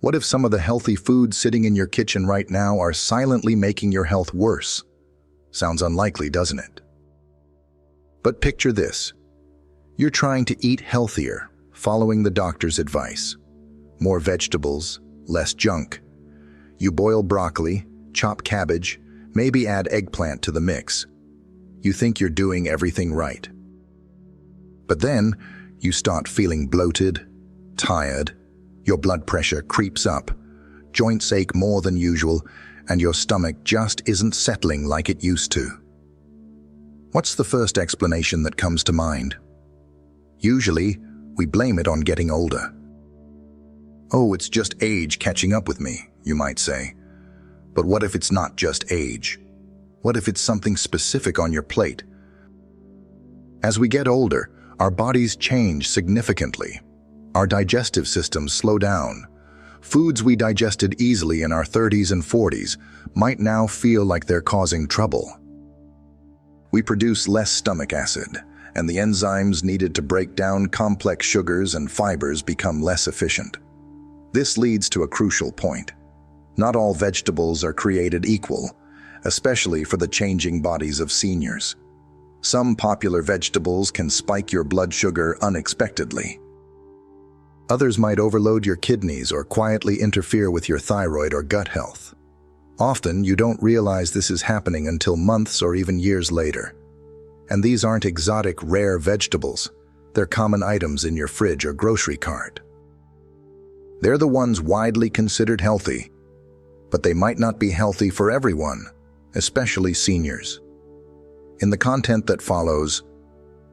What if some of the healthy foods sitting in your kitchen right now are silently making your health worse? Sounds unlikely, doesn't it? But picture this. You're trying to eat healthier, following the doctor's advice. More vegetables, less junk. You boil broccoli, chop cabbage, maybe add eggplant to the mix. You think you're doing everything right. But then, you start feeling bloated, tired, your blood pressure creeps up, joints ache more than usual, and your stomach just isn't settling like it used to. What's the first explanation that comes to mind? Usually, we blame it on getting older. Oh, it's just age catching up with me, you might say. But what if it's not just age? What if it's something specific on your plate? As we get older, our bodies change significantly. Our digestive systems slow down. Foods we digested easily in our 30s and 40s might now feel like they're causing trouble. We produce less stomach acid, and the enzymes needed to break down complex sugars and fibers become less efficient. This leads to a crucial point. Not all vegetables are created equal, especially for the changing bodies of seniors. Some popular vegetables can spike your blood sugar unexpectedly. Others might overload your kidneys or quietly interfere with your thyroid or gut health. Often, you don't realize this is happening until months or even years later. And these aren't exotic, rare vegetables. They're common items in your fridge or grocery cart. They're the ones widely considered healthy, but they might not be healthy for everyone, especially seniors. In the content that follows,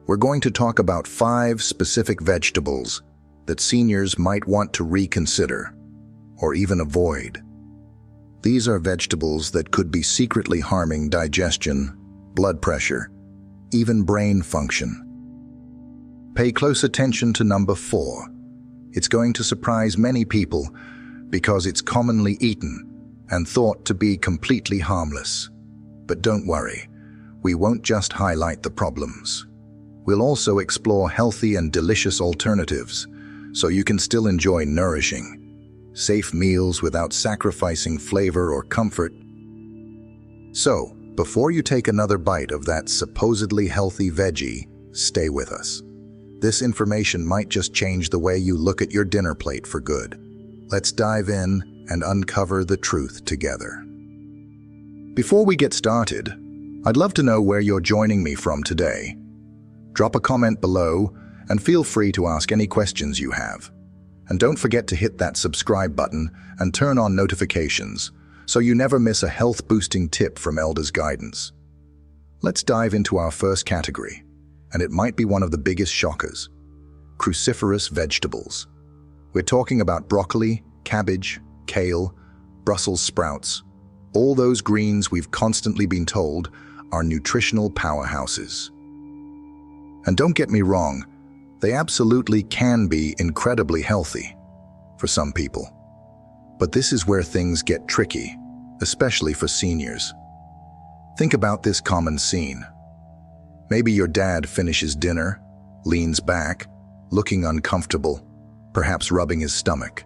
we're going to talk about 5 specific vegetables that seniors might want to reconsider or even avoid. These are vegetables that could be secretly harming digestion, blood pressure, even brain function. Pay close attention to number 4. It's going to surprise many people because it's commonly eaten and thought to be completely harmless. But don't worry, we won't just highlight the problems. We'll also explore healthy and delicious alternatives so you can still enjoy nourishing, safe meals without sacrificing flavor or comfort. So, before you take another bite of that supposedly healthy veggie, stay with us. This information might just change the way you look at your dinner plate for good. Let's dive in and uncover the truth together. Before we get started, I'd love to know where you're joining me from today. Drop a comment below and feel free to ask any questions you have. And don't forget to hit that subscribe button and turn on notifications so you never miss a health-boosting tip from Elder's Guidance. Let's dive into our first category, and it might be one of the biggest shockers: cruciferous vegetables. We're talking about broccoli, cabbage, kale, Brussels sprouts, all those greens we've constantly been told are nutritional powerhouses. And don't get me wrong, they absolutely can be incredibly healthy for some people. But this is where things get tricky, especially for seniors. Think about this common scene. Maybe your dad finishes dinner, leans back, looking uncomfortable, perhaps rubbing his stomach.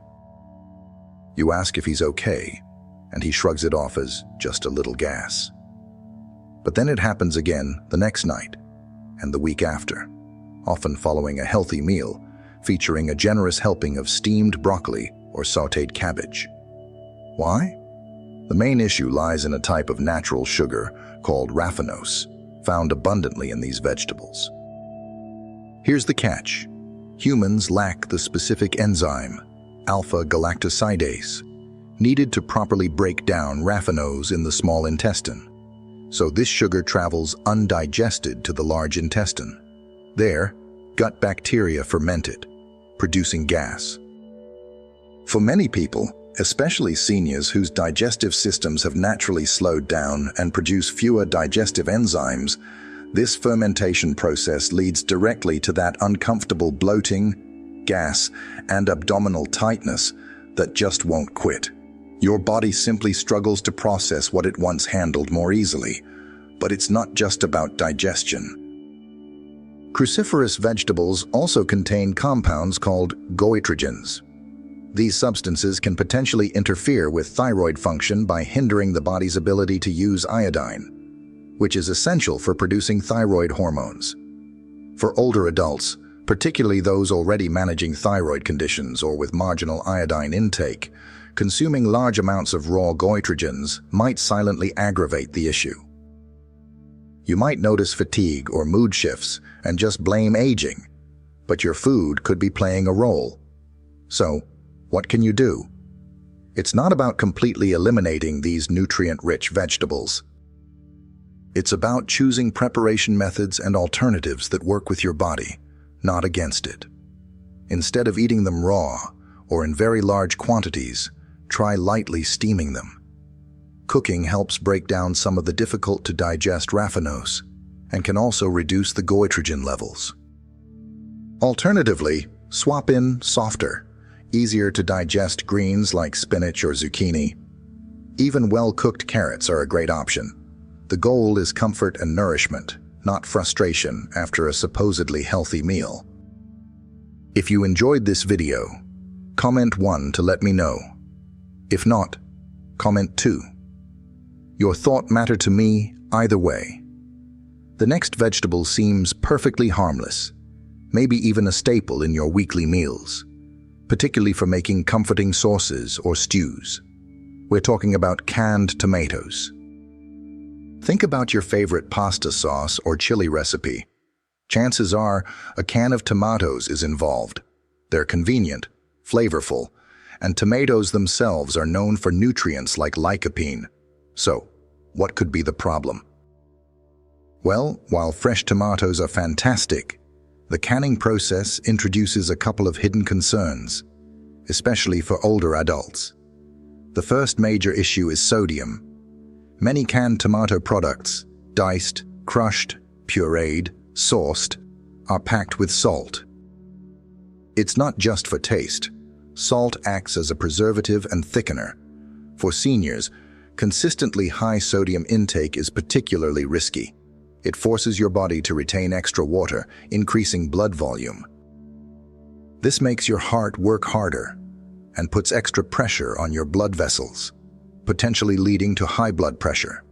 You ask if he's okay, and he shrugs it off as just a little gas. But then it happens again the next night, and the week after, often following a healthy meal featuring a generous helping of steamed broccoli or sautéed cabbage. Why? The main issue lies in a type of natural sugar called raffinose, found abundantly in these vegetables. Here's the catch. Humans lack the specific enzyme, alpha-galactosidase, needed to properly break down raffinose in the small intestine. So this sugar travels undigested to the large intestine. There, gut bacteria ferment it, producing gas. For many people, especially seniors whose digestive systems have naturally slowed down and produce fewer digestive enzymes, this fermentation process leads directly to that uncomfortable bloating, gas, and abdominal tightness that just won't quit. Your body simply struggles to process what it once handled more easily. But it's not just about digestion. Cruciferous vegetables also contain compounds called goitrogens. These substances can potentially interfere with thyroid function by hindering the body's ability to use iodine, which is essential for producing thyroid hormones. For older adults, particularly those already managing thyroid conditions or with marginal iodine intake, consuming large amounts of raw goitrogens might silently aggravate the issue. You might notice fatigue or mood shifts and just blame aging, but your food could be playing a role. So, what can you do? It's not about completely eliminating these nutrient-rich vegetables. It's about choosing preparation methods and alternatives that work with your body, not against it. Instead of eating them raw or in very large quantities, try lightly steaming them. Cooking helps break down some of the difficult-to-digest raffinose and can also reduce the goitrogen levels. Alternatively, swap in softer, easier-to-digest greens like spinach or zucchini. Even well-cooked carrots are a great option. The goal is comfort and nourishment, not frustration after a supposedly healthy meal. If you enjoyed this video, comment 1 to let me know. If not, comment 2. Your thought mattered to me either way. The next vegetable seems perfectly harmless, maybe even a staple in your weekly meals, particularly for making comforting sauces or stews. We're talking about canned tomatoes. Think about your favorite pasta sauce or chili recipe. Chances are a can of tomatoes is involved. They're convenient, flavorful, and tomatoes themselves are known for nutrients like lycopene. So, what could be the problem? Well, while fresh tomatoes are fantastic, the canning process introduces a couple of hidden concerns, especially for older adults. The first major issue is sodium. Many canned tomato products, diced, crushed, pureed, sauced, are packed with salt. It's not just for taste. Salt acts as a preservative and thickener. For seniors, consistently high sodium intake is particularly risky. It forces your body to retain extra water, increasing blood volume. This makes your heart work harder and puts extra pressure on your blood vessels, potentially leading to high blood pressure,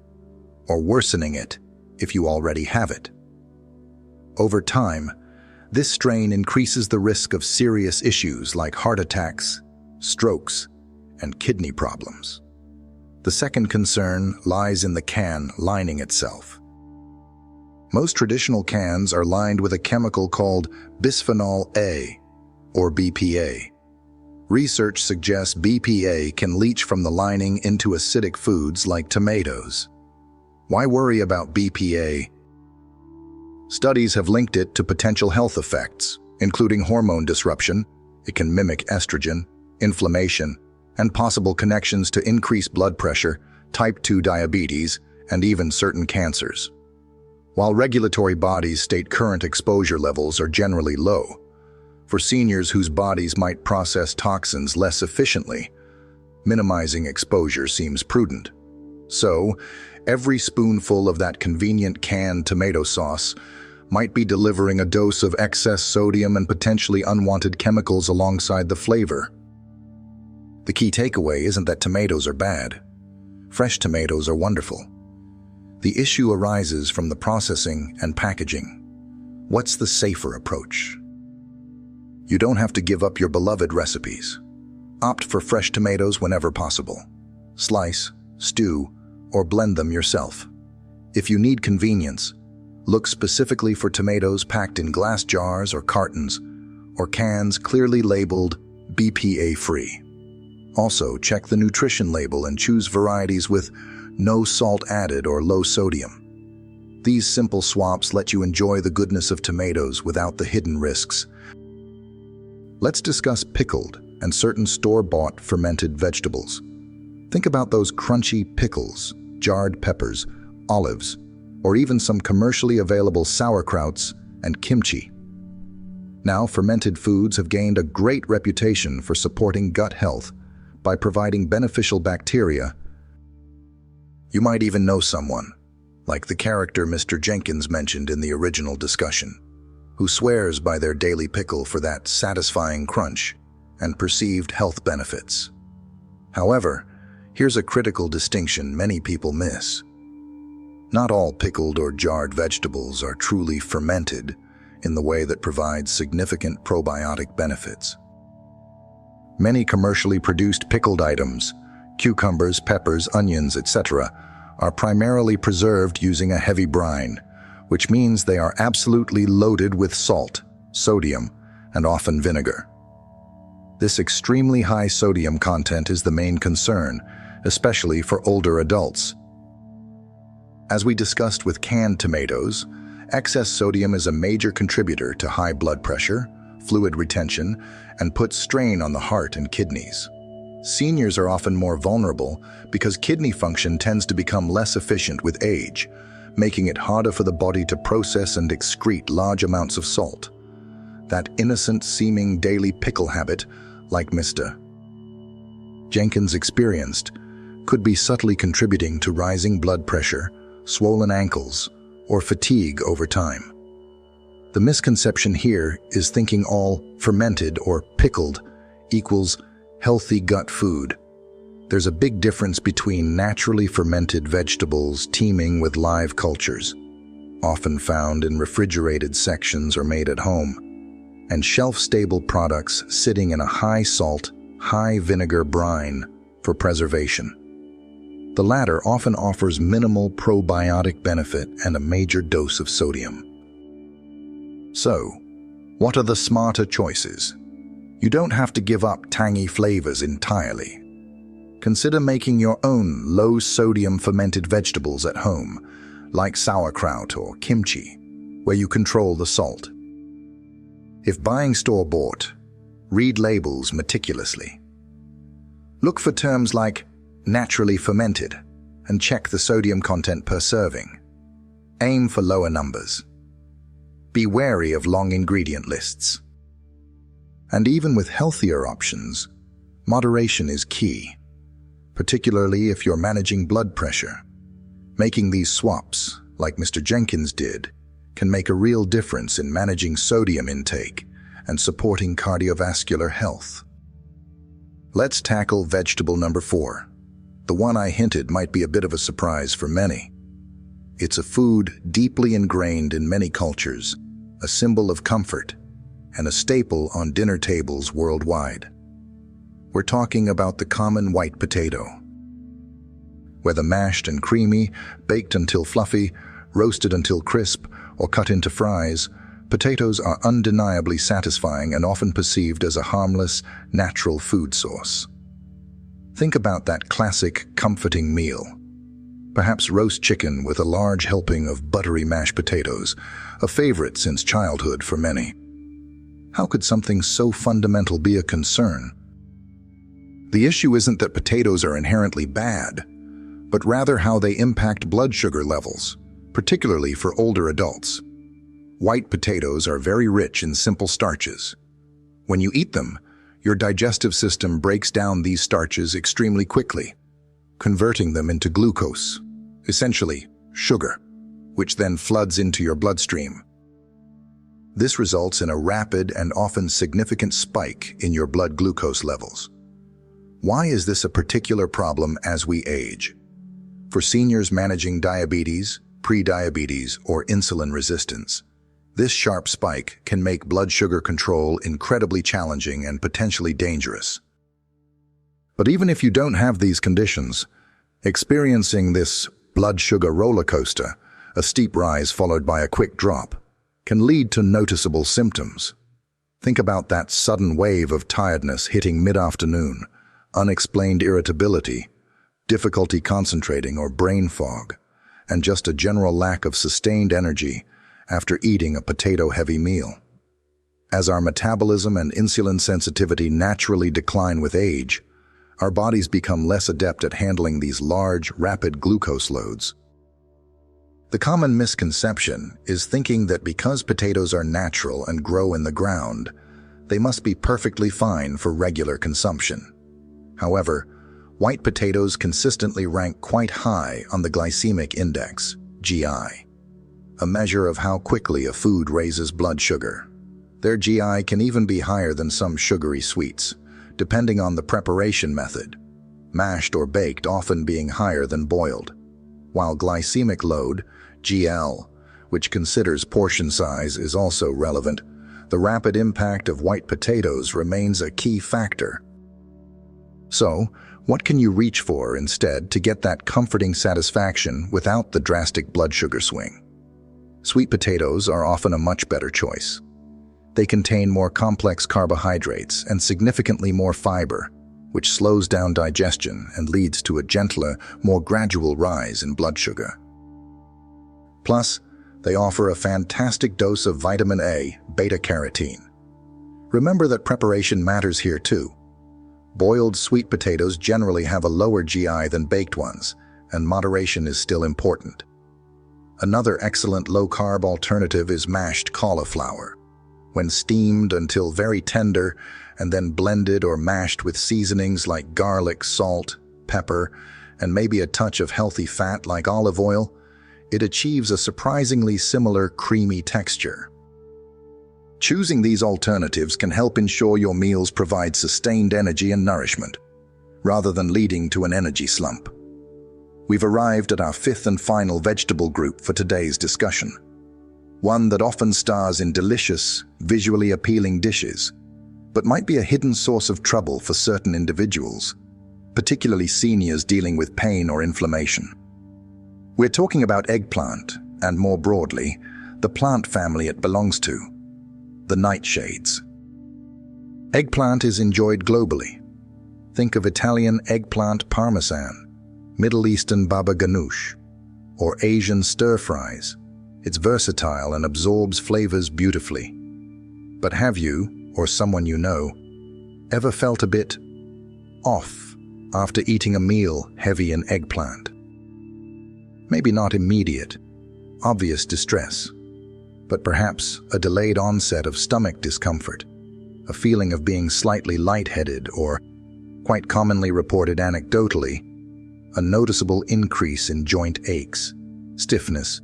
or worsening it if you already have it. Over time, this strain increases the risk of serious issues like heart attacks, strokes, and kidney problems. The second concern lies in the can lining itself. Most traditional cans are lined with a chemical called bisphenol A, or BPA. Research suggests BPA can leach from the lining into acidic foods like tomatoes. Why worry about BPA? Studies have linked it to potential health effects, including hormone disruption. It can mimic estrogen, inflammation, and possible connections to increased blood pressure, type 2 diabetes, and even certain cancers. While regulatory bodies state current exposure levels are generally low, for seniors whose bodies might process toxins less efficiently, minimizing exposure seems prudent. So, every spoonful of that convenient canned tomato sauce might be delivering a dose of excess sodium and potentially unwanted chemicals alongside the flavor. The key takeaway isn't that tomatoes are bad. Fresh tomatoes are wonderful. The issue arises from the processing and packaging. What's the safer approach? You don't have to give up your beloved recipes. Opt for fresh tomatoes whenever possible. Slice, stew, or blend them yourself. If you need convenience, look specifically for tomatoes packed in glass jars or cartons, or cans clearly labeled BPA-free. Also, check the nutrition label and choose varieties with no salt added or low sodium. These simple swaps let you enjoy the goodness of tomatoes without the hidden risks. Let's discuss pickled and certain store-bought fermented vegetables. Think about those crunchy pickles, jarred peppers, olives, or even some commercially available sauerkrauts and kimchi. Now, fermented foods have gained a great reputation for supporting gut health by providing beneficial bacteria. You might even know someone, like the character Mr. Jenkins mentioned in the original discussion, who swears by their daily pickle for that satisfying crunch and perceived health benefits. However, here's a critical distinction many people miss. Not all pickled or jarred vegetables are truly fermented in the way that provides significant probiotic benefits. Many commercially produced pickled items, cucumbers, peppers, onions, etc., are primarily preserved using a heavy brine, which means they are absolutely loaded with salt, sodium, and often vinegar. This extremely high sodium content is the main concern, especially for older adults. As we discussed with canned tomatoes, excess sodium is a major contributor to high blood pressure, fluid retention, and puts strain on the heart and kidneys. Seniors are often more vulnerable because kidney function tends to become less efficient with age, making it harder for the body to process and excrete large amounts of salt. That innocent-seeming daily pickle habit, like Mr. Jenkins experienced, could be subtly contributing to rising blood pressure, swollen ankles, or fatigue over time. The misconception here is thinking all fermented or pickled equals healthy gut food. There's a big difference between naturally fermented vegetables teeming with live cultures, often found in refrigerated sections or made at home, and shelf-stable products sitting in a high-salt, high-vinegar brine for preservation. The latter often offers minimal probiotic benefit and a major dose of sodium. So, what are the smarter choices? You don't have to give up tangy flavors entirely. Consider making your own low-sodium fermented vegetables at home, like sauerkraut or kimchi, where you control the salt. If buying store-bought, read labels meticulously. Look for terms like naturally fermented and check the sodium content per serving. Aim for lower numbers. Be wary of long ingredient lists. And even with healthier options, moderation is key, particularly if you're managing blood pressure. Making these swaps, like Mr. Jenkins did, can make a real difference in managing sodium intake and supporting cardiovascular health. Let's tackle vegetable number 4. The one I hinted might be a bit of a surprise for many. It's a food deeply ingrained in many cultures, a symbol of comfort, and a staple on dinner tables worldwide. We're talking about the common white potato. Whether mashed and creamy, baked until fluffy, roasted until crisp, or cut into fries, potatoes are undeniably satisfying and often perceived as a harmless, natural food source. Think about that classic, comforting meal. Perhaps roast chicken with a large helping of buttery mashed potatoes, a favorite since childhood for many. How could something so fundamental be a concern? The issue isn't that potatoes are inherently bad, but rather how they impact blood sugar levels, particularly for older adults. White potatoes are very rich in simple starches. When you eat them, your digestive system breaks down these starches extremely quickly, converting them into glucose, essentially sugar, which then floods into your bloodstream. This results in a rapid and often significant spike in your blood glucose levels. Why is this a particular problem as we age? For seniors managing diabetes, prediabetes, or insulin resistance, this sharp spike can make blood sugar control incredibly challenging and potentially dangerous. But even if you don't have these conditions, experiencing this blood sugar roller coaster, a steep rise followed by a quick drop, can lead to noticeable symptoms. Think about that sudden wave of tiredness hitting mid-afternoon, unexplained irritability, difficulty concentrating or brain fog, and just a general lack of sustained energy after eating a potato-heavy meal. As our metabolism and insulin sensitivity naturally decline with age, our bodies become less adept at handling these large, rapid glucose loads. The common misconception is thinking that because potatoes are natural and grow in the ground, they must be perfectly fine for regular consumption. However, white potatoes consistently rank quite high on the glycemic index, GI, a measure of how quickly a food raises blood sugar. Their GI can even be higher than some sugary sweets, depending on the preparation method, mashed or baked often being higher than boiled, while glycemic load, GL, which considers portion size, is also relevant. The rapid impact of white potatoes remains a key factor. So, what can you reach for instead to get that comforting satisfaction without the drastic blood sugar swing? Sweet potatoes are often a much better choice. They contain more complex carbohydrates and significantly more fiber, which slows down digestion and leads to a gentler, more gradual rise in blood sugar. Plus, they offer a fantastic dose of vitamin A, beta-carotene. Remember that preparation matters here too. Boiled sweet potatoes generally have a lower GI than baked ones, and moderation is still important. Another excellent low-carb alternative is mashed cauliflower. When steamed until very tender and then blended or mashed with seasonings like garlic, salt, pepper, and maybe a touch of healthy fat like olive oil, it achieves a surprisingly similar creamy texture. Choosing these alternatives can help ensure your meals provide sustained energy and nourishment, rather than leading to an energy slump. We've arrived at our fifth and final vegetable group for today's discussion, one that often stars in delicious, visually appealing dishes, but might be a hidden source of trouble for certain individuals, particularly seniors dealing with pain or inflammation. We're talking about eggplant, and more broadly, the plant family it belongs to, the nightshades. Eggplant is enjoyed globally. Think of Italian eggplant parmesan, Middle Eastern baba ganoush, or Asian stir-fries. It's versatile and absorbs flavors beautifully. But have you, or someone you know, ever felt a bit off after eating a meal heavy in eggplant? Maybe not immediate, obvious distress, but perhaps a delayed onset of stomach discomfort, a feeling of being slightly lightheaded, or, quite commonly reported anecdotally, a noticeable increase in joint aches, stiffness,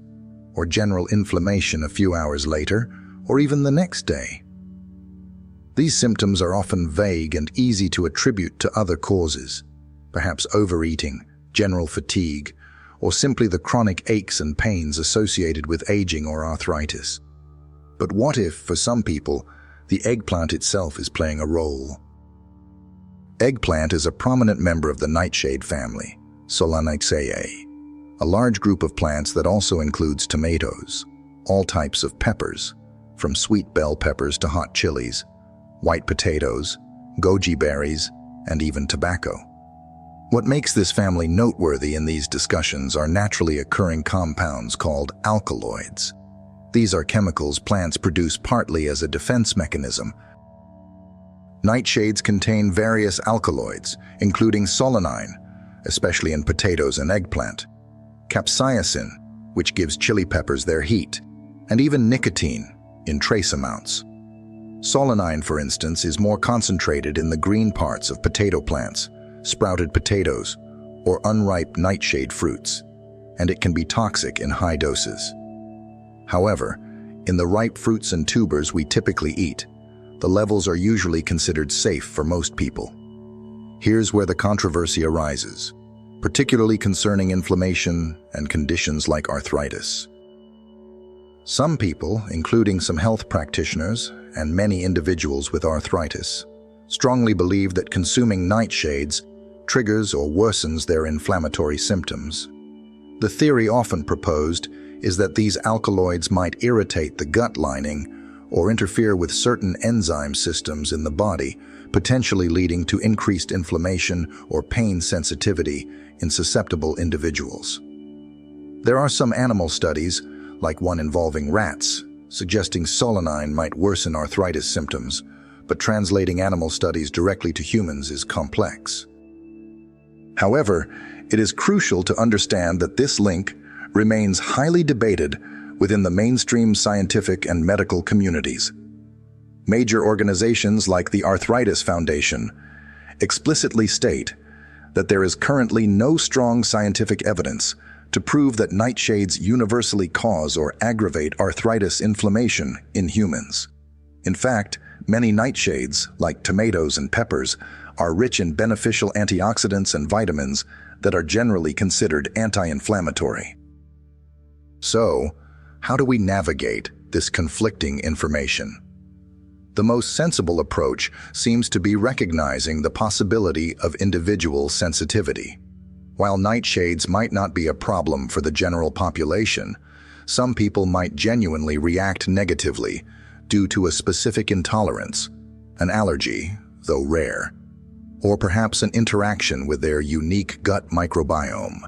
or general inflammation a few hours later, or even the next day. These symptoms are often vague and easy to attribute to other causes, perhaps overeating, general fatigue, or simply the chronic aches and pains associated with aging or arthritis. But what if, for some people, the eggplant itself is playing a role? Eggplant is a prominent member of the nightshade family, Solanaceae, a large group of plants that also includes tomatoes, all types of peppers, from sweet bell peppers to hot chilies, white potatoes, goji berries, and even tobacco. What makes this family noteworthy in these discussions are naturally occurring compounds called alkaloids. These are chemicals plants produce partly as a defense mechanism. Nightshades contain various alkaloids, including solanine, especially in potatoes and eggplant, capsaicin, which gives chili peppers their heat, and even nicotine in trace amounts. Solanine, for instance, is more concentrated in the green parts of potato plants, sprouted potatoes, or unripe nightshade fruits, and it can be toxic in high doses. However, in the ripe fruits and tubers we typically eat, the levels are usually considered safe for most people. Here's where the controversy arises, particularly concerning inflammation and conditions like arthritis. Some people, including some health practitioners and many individuals with arthritis, strongly believe that consuming nightshades triggers or worsens their inflammatory symptoms. The theory often proposed is that these alkaloids might irritate the gut lining or interfere with certain enzyme systems in the body, potentially leading to increased inflammation or pain sensitivity in susceptible individuals. There are some animal studies, like one involving rats, suggesting solanine might worsen arthritis symptoms, but translating animal studies directly to humans is complex. However, it is crucial to understand that this link remains highly debated within the mainstream scientific and medical communities. Major organizations like the Arthritis Foundation explicitly state that there is currently no strong scientific evidence to prove that nightshades universally cause or aggravate arthritis inflammation in humans. In fact, Many nightshades, like tomatoes and peppers, are rich in beneficial antioxidants and vitamins that are generally considered anti-inflammatory. So, how do we navigate this conflicting information? The most sensible approach seems to be recognizing the possibility of individual sensitivity. While nightshades might not be a problem for the general population, some people might genuinely react negatively due to a specific intolerance, an allergy, though rare, or perhaps an interaction with their unique gut microbiome.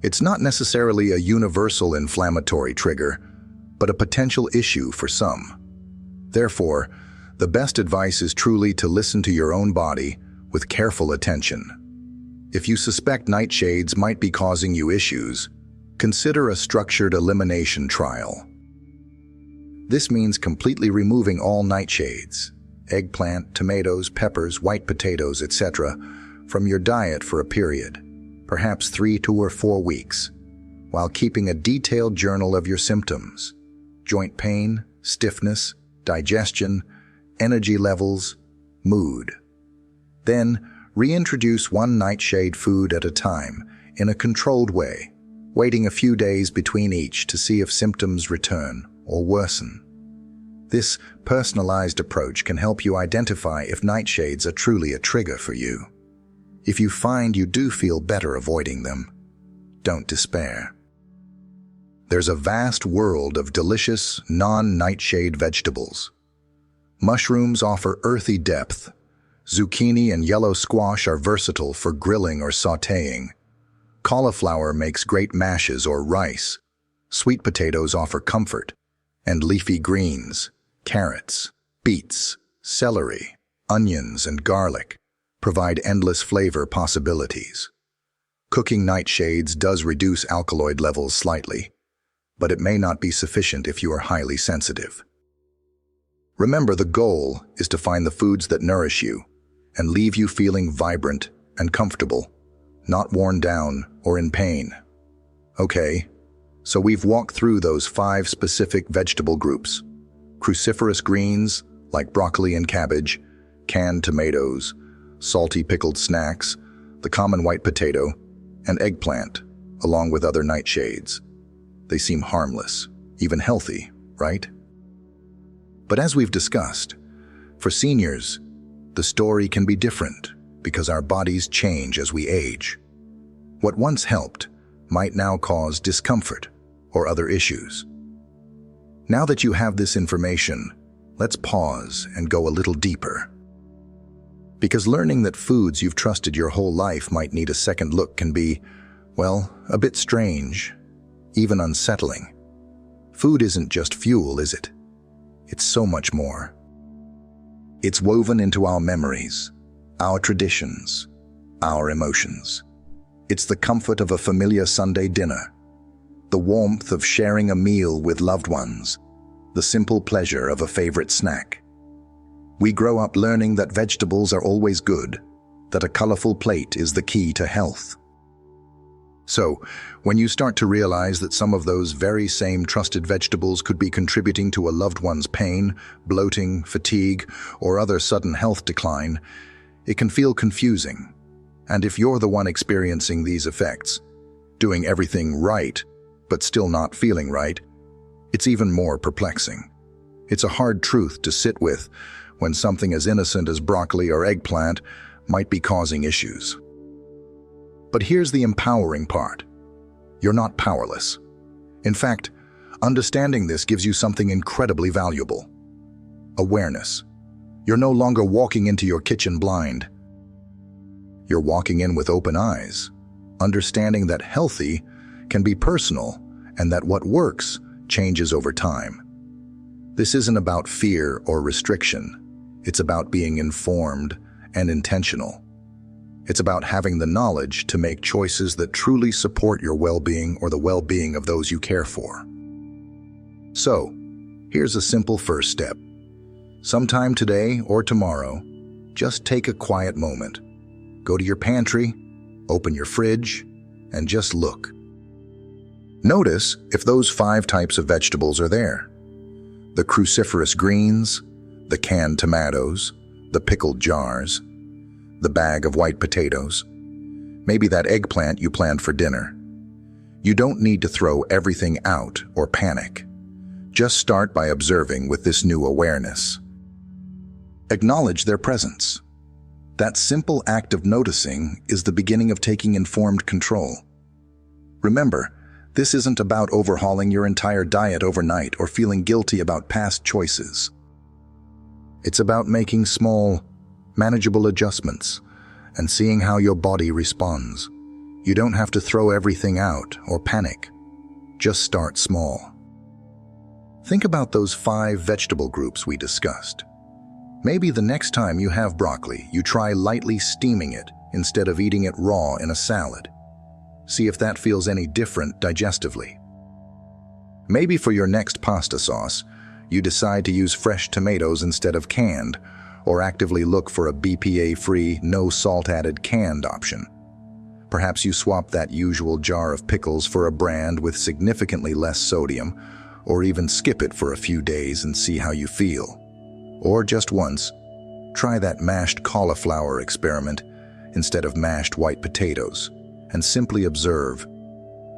It's not necessarily a universal inflammatory trigger, but a potential issue for some. Therefore, the best advice is truly to listen to your own body with careful attention. If you suspect nightshades might be causing you issues, consider a structured elimination trial. This means completely removing all nightshades, eggplant, tomatoes, peppers, white potatoes, etc., from your diet for a period, perhaps 3 or 4 weeks, while keeping a detailed journal of your symptoms: joint pain, stiffness, digestion, energy levels, mood. Then, reintroduce one nightshade food at a time in a controlled way, waiting a few days between each to see if symptoms return or worsen. This personalized approach can help you identify if nightshades are truly a trigger for you. If you find you do feel better avoiding them, don't despair. There's a vast world of delicious, non-nightshade vegetables. Mushrooms offer earthy depth. Zucchini and yellow squash are versatile for grilling or sautéing. Cauliflower makes great mashes or rice. Sweet potatoes offer comfort. And leafy greens, carrots, beets, celery, onions, and garlic provide endless flavor possibilities. Cooking nightshades does reduce alkaloid levels slightly, but it may not be sufficient if you are highly sensitive. Remember, the goal is to find the foods that nourish you and leave you feeling vibrant and comfortable, not worn down or in pain. Okay, so we've walked through those 5 specific vegetable groups: cruciferous greens like broccoli and cabbage, canned tomatoes, salty pickled snacks, the common white potato, and eggplant, along with other nightshades. They seem harmless, even healthy, right? But as we've discussed, for seniors, the story can be different because our bodies change as we age. What once helped might now cause discomfort or other issues. Now that you have this information, let's pause and go a little deeper. Because learning that foods you've trusted your whole life might need a second look can be, well, a bit strange, even unsettling. Food isn't just fuel, is it? It's so much more. It's woven into our memories, our traditions, our emotions. It's the comfort of a familiar Sunday dinner, the warmth of sharing a meal with loved ones, the simple pleasure of a favorite snack. We grow up learning that vegetables are always good, that a colorful plate is the key to health. So, when you start to realize that some of those very same trusted vegetables could be contributing to a loved one's pain, bloating, fatigue, or other sudden health decline, it can feel confusing. And if you're the one experiencing these effects, doing everything right, but still not feeling right, it's even more perplexing. It's a hard truth to sit with when something as innocent as broccoli or eggplant might be causing issues. But here's the empowering part. You're not powerless. In fact, understanding this gives you something incredibly valuable: awareness. You're no longer walking into your kitchen blind. You're walking in with open eyes, understanding that healthy can be personal and that what works changes over time. This isn't about fear or restriction. It's about being informed and intentional. It's about having the knowledge to make choices that truly support your well-being or the well-being of those you care for. So, here's a simple first step. Sometime today or tomorrow, just take a quiet moment. Go to your pantry, open your fridge, and just look. Notice if those 5 types of vegetables are there: the cruciferous greens, The canned tomatoes, the pickled jars, the bag of white potatoes, maybe that eggplant you planned for dinner. You don't need to throw everything out or panic. Just start by observing with this new awareness. Acknowledge their presence. That simple act of noticing is the beginning of taking informed control. Remember, this isn't about overhauling your entire diet overnight or feeling guilty about past choices. It's about making small, manageable adjustments and seeing how your body responds. You don't have to throw everything out or panic. Just start small. Think about those 5 vegetable groups we discussed. Maybe the next time you have broccoli, you try lightly steaming it instead of eating it raw in a salad. See if that feels any different digestively. Maybe for your next pasta sauce, you decide to use fresh tomatoes instead of canned, or actively look for a BPA-free, no salt-added canned option. Perhaps you swap that usual jar of pickles for a brand with significantly less sodium, or even skip it for a few days and see how you feel. Or just once, try that mashed cauliflower experiment instead of mashed white potatoes, and simply observe,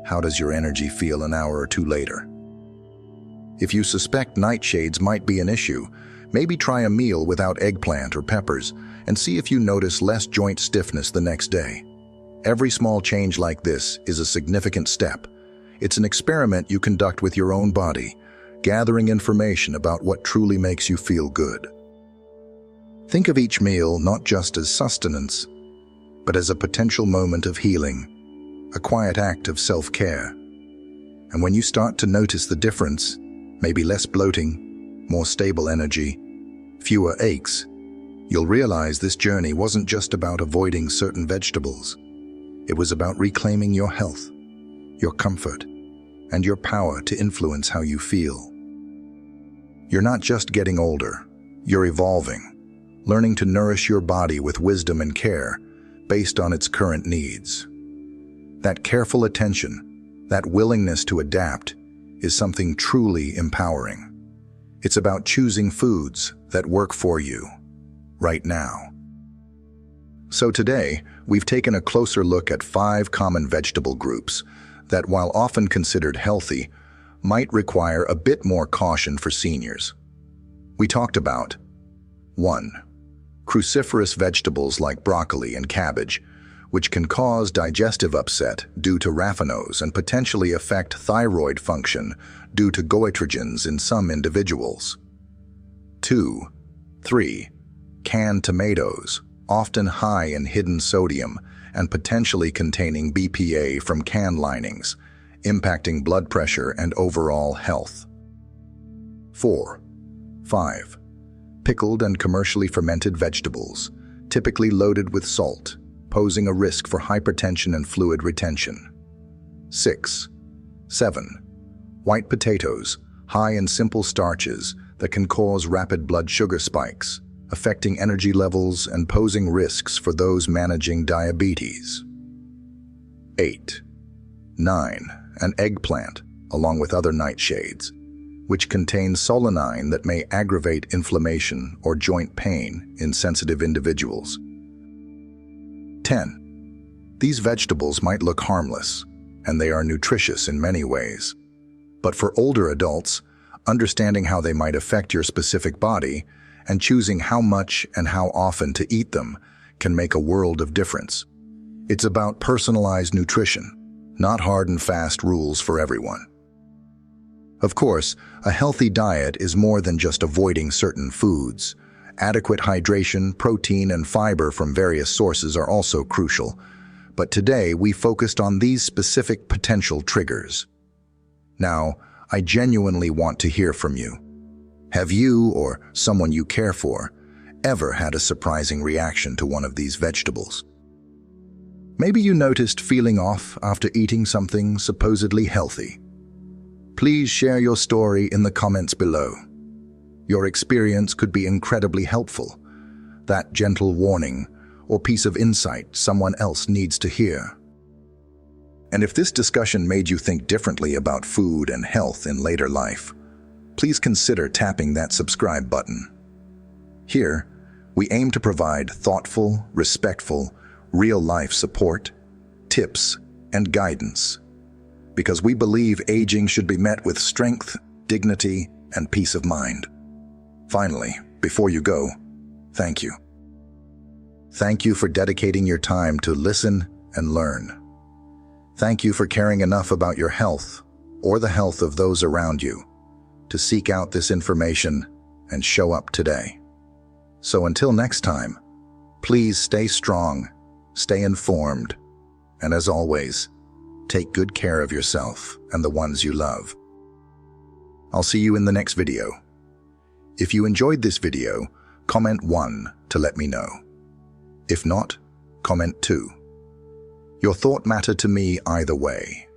how does your energy feel an hour or 2 later? If you suspect nightshades might be an issue, maybe try a meal without eggplant or peppers and see if you notice less joint stiffness the next day. Every small change like this is a significant step. It's an experiment you conduct with your own body, gathering information about what truly makes you feel good. Think of each meal not just as sustenance, but as a potential moment of healing, a quiet act of self-care. And when you start to notice the difference, maybe less bloating, more stable energy, fewer aches, you'll realize this journey wasn't just about avoiding certain vegetables. It was about reclaiming your health, your comfort, and your power to influence how you feel. You're not just getting older, you're evolving, learning to nourish your body with wisdom and care based on its current needs. That careful attention, that willingness to adapt, is something truly empowering. It's about choosing foods that work for you, right now. So today, we've taken a closer look at 5 common vegetable groups that, while often considered healthy, might require a bit more caution for seniors. We talked about 1. Cruciferous vegetables like broccoli and cabbage, which can cause digestive upset due to raffinose and potentially affect thyroid function due to goitrogens in some individuals. 2. 3. Canned tomatoes, often high in hidden sodium and potentially containing BPA from can linings, impacting blood pressure and overall health. 4. 5. Pickled and commercially fermented vegetables, typically loaded with salt, posing a risk for hypertension and fluid retention. 6. 7. White potatoes, high in simple starches that can cause rapid blood sugar spikes, affecting energy levels and posing risks for those managing diabetes. 8. 9. An eggplant, along with other nightshades, which contains solanine that may aggravate inflammation or joint pain in sensitive individuals. 10. These vegetables might look harmless, and they are nutritious in many ways. But for older adults, understanding how they might affect your specific body and choosing how much and how often to eat them can make a world of difference. It's about personalized nutrition, not hard and fast rules for everyone. Of course, a healthy diet is more than just avoiding certain foods. Adequate hydration, protein, and fiber from various sources are also crucial, but today we focused on these specific potential triggers. Now, I genuinely want to hear from you. Have you, or someone you care for, ever had a surprising reaction to one of these vegetables? Maybe you noticed feeling off after eating something supposedly healthy. Please share your story in the comments below. Your experience could be incredibly helpful. That gentle warning or piece of insight someone else needs to hear. And if this discussion made you think differently about food and health in later life, please consider tapping that subscribe button. Here, we aim to provide thoughtful, respectful, real-life support, tips, and guidance, because we believe aging should be met with strength, dignity, and peace of mind. Finally, before you go, thank you. Thank you for dedicating your time to listen and learn. Thank you for caring enough about your health or the health of those around you to seek out this information and show up today. So until next time, please stay strong, stay informed, and as always, take good care of yourself and the ones you love. I'll see you in the next video. If you enjoyed this video, comment 1 to let me know. If not, comment 2. Your thought matter to me either way.